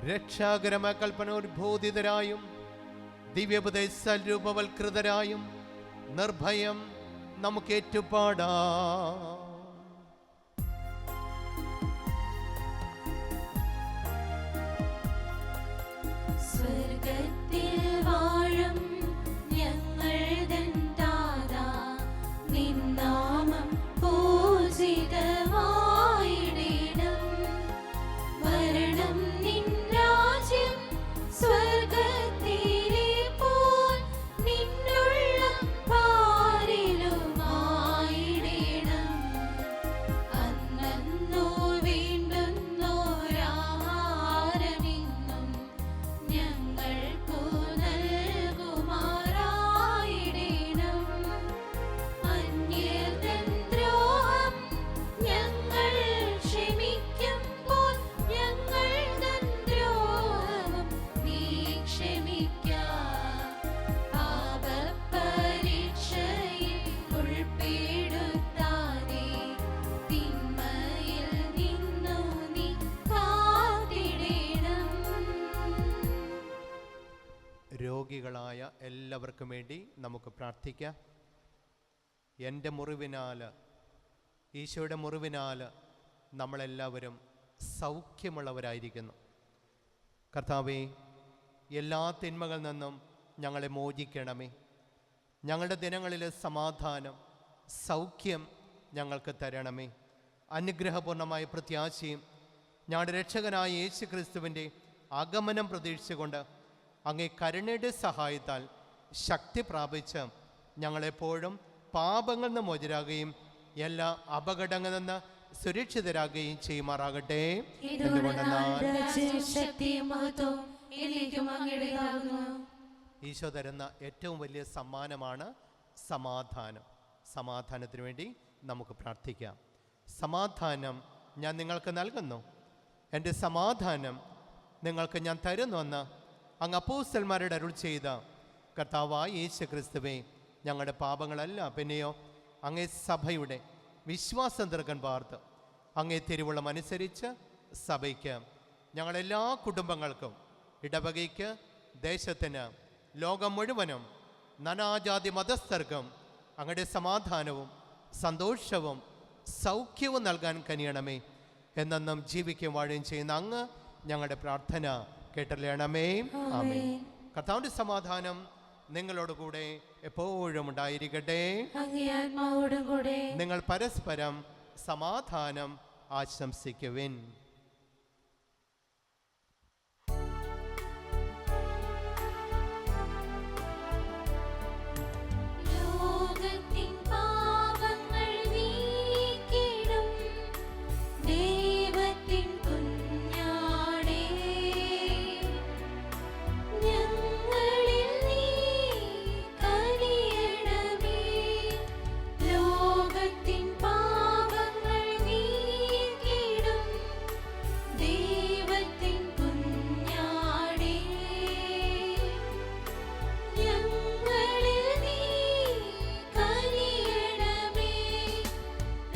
രക്ഷാകരമ കൽപ്പനോദ്ബോധിതരായും ദിവ്യോപദേശ രൂപവൽകൃതരായും നിർഭയം നമുക്ക് ഏറ്റുപാടാം. സ്വർഗത്തിൽ വാഴും ഞങ്ങൾ തൻ താതാ, നിൻ നാമം പൂജിതമായിടണം. വരണം നിൻ രാജ്യം സ്വർഗത്തിലെ പോൽ നിന്നുള്ളം പാരിലുമായിടണം. അന്നന്നോ വേണ്ടുന്നോരാഹാരമിന്നും ഞങ്ങൾക്കു നൽകുമാറായിടണം. അന്യർ തൻ ദ്രോഹം ഞങ്ങൾ ക്ഷമിക്കുമ്പോൾ ഞങ്ങൾ തൻ ദ്രോഹവും നീ ക്ഷമിക്ക. പാപപരീക്ഷയിൽ ഉൾപ്പെടുത്താതെ തിന്മയിൽ നിന്നു നീ കാത്തിടണം. രോഗികളായ എല്ലാവർക്കും വേണ്ടി നമുക്ക് പ്രാർത്ഥിക്കാം. എൻ്റെ മുറിവിനാൽ, ഈശോയുടെ മുറിവിനാൽ നമ്മളെല്ലാവരും സൗഖ്യമുള്ളവരായിരിക്കുന്നു. കർത്താവേ, എല്ലാ തിന്മകളിൽ നിന്നും ഞങ്ങളെ മോചിക്കണമേ. ഞങ്ങളുടെ ദിനങ്ങളിലെ സമാധാനം, സൗഖ്യം ഞങ്ങൾക്ക് തരണമേ. അനുഗ്രഹപൂർണമായ പ്രത്യാശയും ഞങ്ങളുടെ രക്ഷകനായ യേശു ക്രിസ്തുവിൻ്റെ ആഗമനം പ്രതീക്ഷിച്ചുകൊണ്ട് അങ്ങേ കരുണയുടെ സഹായത്താൽ ശക്തി പ്രാപിച്ച് ഞങ്ങളെപ്പോഴും പാപങ്ങളിൽ നിന്ന് മോചിതരാകുകയും എല്ലാ അപകടങ്ങളിൽ നിന്ന് സുരക്ഷിതരാകുകയും ചെയ്യുമാറാകട്ടെ. എന്തുകൊണ്ടെന്നാൽ ശക്തിയും മഹത്വവും എന്നേക്കും അങ്ങയുടേതാകുന്നു. ഈശോ തരുന്ന ഏറ്റവും വലിയ സമ്മാനമാണ് സമാധാനം. സമാധാനത്തിന് വേണ്ടി നമുക്ക് പ്രാർത്ഥിക്കാം. സമാധാനം ഞാൻ നിങ്ങൾക്ക് നൽകുന്നു, എൻ്റെ സമാധാനം നിങ്ങൾക്ക് ഞാൻ തരുന്നുവെന്ന് അങ്ങ് അപ്പോസ്തലന്മാരുടെ അരുൾ ചെയ്ത കർത്താവായ യേശു ക്രിസ്തുവേ, ഞങ്ങളുടെ പാപങ്ങളല്ല പിന്നെയോ അങ്ങേ സഭയുടെ വിശ്വാസം തീർക്കാൻ പാർത്ത് അങ്ങേ തിരുവുള്ളം അനുസരിച്ച് സഭയ്ക്ക്, ഞങ്ങളെല്ലാ കുടുംബങ്ങൾക്കും, ഇടവകയ്ക്ക്, ദേശത്തിന്, ലോകം മുഴുവനും നാനാജാതി മതസ്ഥർക്കും അങ്ങയുടെ സമാധാനവും സന്തോഷവും സൗഖ്യവും നൽകാൻ കനിയണമേ. എന്നെന്നും ജീവിക്കും വാഴുകയും ചെയ്യുന്ന അങ്ങ് ഞങ്ങളുടെ പ്രാർത്ഥന കേട്ടറിയണമേ. ആമേൻ. കർത്താവിന്റെ സമാധാനം നിങ്ങളോടുകൂടെ എപ്പോഴും ഉണ്ടായിരിക്കട്ടെ. അങ്ങേ ആത്മാവോടും കൂടെ. നിങ്ങൾ പരസ്പരം സമാധാനം ആശംസിക്കുവിൻ. ലോകത്തിൻ പാപങ്ങൾ നീക്കിടും ദൈവത്തിൻ കുഞ്ഞാടേ, ഞങ്ങളിൽ നീ കനിയണമേ. ലോകത്തിൻ പാപങ്ങൾ നീക്കിടും ദൈവത്തിൻ കുഞ്ഞാടേ, ഞങ്ങളിൽ നീ കനിയണമേ.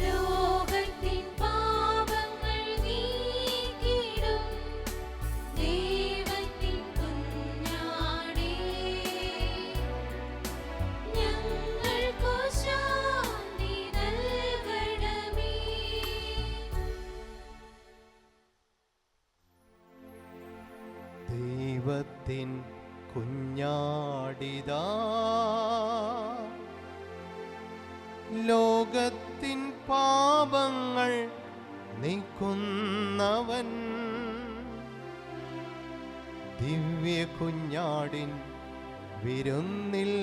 ലോകത്തിൻ പാപങ്ങൾ നീക്കിടും ദൈവത്തിൻ കുഞ്ഞാടേ, ഞങ്ങൾക്കു ശാന്തി നൽകണമേ. ദൈവത്തിൻ കുഞ്ഞാടിതാ, ലോകത്തിൻ പാപങ്ങൾ നീക്കുന്നവൻ. ദിവ്യ കുഞ്ഞാടിൻ വിരുന്നിൽ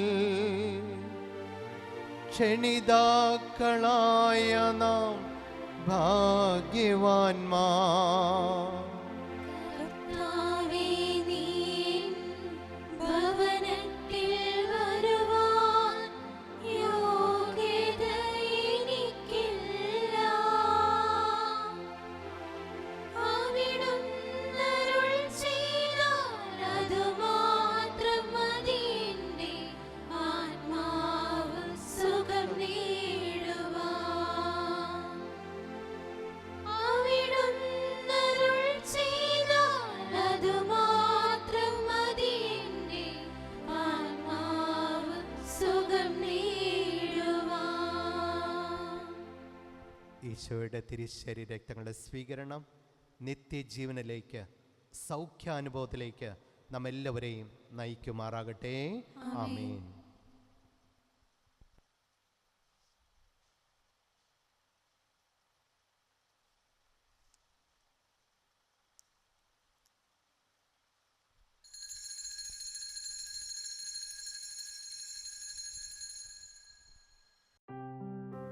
ക്ഷണിതാക്കളായ നാം ഭാഗ്യവാന്മാർ. കർത്താവേ, നീ ഭവനത്തിൽ വരുവാൻ യോഗ്യത എനിക്കില്ല. അവിടുന്നരുൾ ചെയ്താൽ അതുമാത്രം മതി എൻ്റെ ആത്മാവ് സുഖം നേടുവാൻ. അവിടുന്നരുൾ ചെയ്താൽ അതുമാത്രം മതി എൻ്റെ ആത്മാവ് സുഖം നേടുവാൻ. ഈശോയുടെ തിരുശരീര രക്തങ്ങളുടെ സ്വീകരണം നിത്യജീവനിലേക്ക്, സൗഖ്യാനുഭവത്തിലേക്ക് നമ്മെല്ലാവരെയും നയിക്കുമാറാകട്ടെ. ആമേൻ.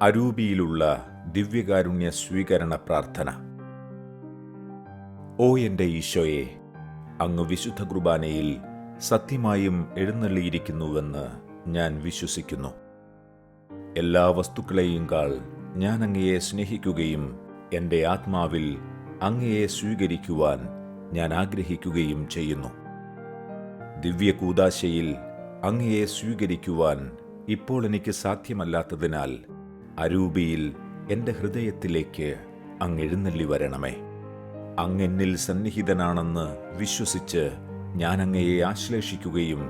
അരൂപിയിലുള്ള ദിവ്യകാരുണ്യ സ്വീകരണ പ്രാർത്ഥന. ഓ എൻ്റെ ഈശോയെ, അങ്ങ് വിശുദ്ധ കുർബാനയിൽ സത്യമായും എഴുന്നള്ളിയിരിക്കുന്നുവെന്ന് ഞാൻ വിശ്വസിക്കുന്നു. എല്ലാ വസ്തുക്കളെയും കാൾ ഞാൻ അങ്ങയെ സ്നേഹിക്കുകയും എൻ്റെ ആത്മാവിൽ അങ്ങയെ സ്വീകരിക്കുവാൻ ഞാൻ ആഗ്രഹിക്കുകയും ചെയ്യുന്നു. ദിവ്യകൂദാശയിൽ അങ്ങയെ സ്വീകരിക്കുവാൻ ഇപ്പോൾ എനിക്ക് സാധ്യമല്ലാത്തതിനാൽ അരൂപിയിൽ എൻ്റെ ഹൃദയത്തിലേക്ക് അങ്ങ് എഴുന്നള്ളി വരണമേ. അങ്ങെന്നിൽ സന്നിഹിതനാണെന്ന് വിശ്വസിച്ച് ഞാൻ അങ്ങയെ ആശ്ലേഷിക്കുകയും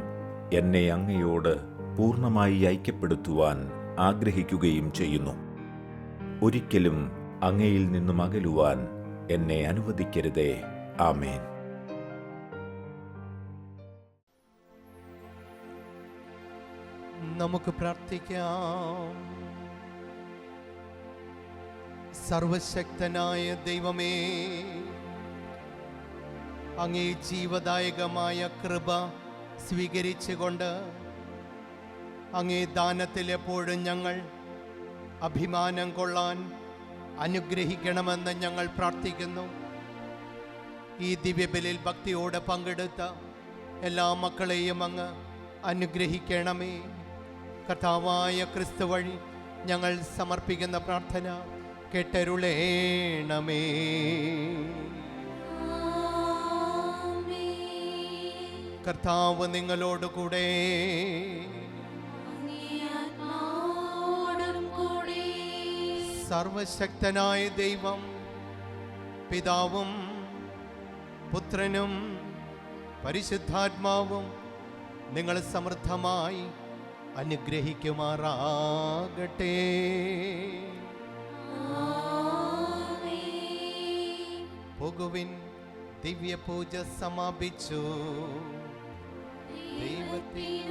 എന്നെ അങ്ങയോട് പൂർണ്ണമായി ഐക്യപ്പെടുത്തുവാൻ ആഗ്രഹിക്കുകയും ചെയ്യുന്നു. ഒരിക്കലും അങ്ങയിൽ നിന്നും അകലുവാൻ എന്നെ അനുവദിക്കരുതേ. ആമേൻ. നമുക്ക് പ്രാർത്ഥിക്കാം. സർവശക്തനായ ദൈവമേ, അങ്ങേ ജീവദായകമായ കൃപ സ്വീകരിച്ചുകൊണ്ട് അങ്ങേ ദാനത്തിൽ എപ്പോഴും ഞങ്ങൾ അഭിമാനം കൊള്ളാൻ അനുഗ്രഹിക്കണമെന്ന് ഞങ്ങൾ പ്രാർത്ഥിക്കുന്നു. ഈ ദിവ്യബലിയിൽ ഭക്തിയോടെ പങ്കെടുത്ത എല്ലാ മക്കളെയും അങ്ങ് അനുഗ്രഹിക്കണമേ. കർത്താവായ ക്രിസ്തു വഴി ഞങ്ങൾ സമർപ്പിക്കുന്ന പ്രാർത്ഥന കേട്ടരുളേണമേ. കർത്താവ് നിങ്ങളോടുകൂടെ. സർവശക്തനായ ദൈവം പിതാവും പുത്രനും പരിശുദ്ധാത്മാവും നിങ്ങൾ സമൃദ്ധമായി അനുഗ്രഹിക്കുമാറാകട്ടെ. പോകുവിൻ, ദിവ്യപൂജ സമാപിച്ചു. ദൈവത്തെ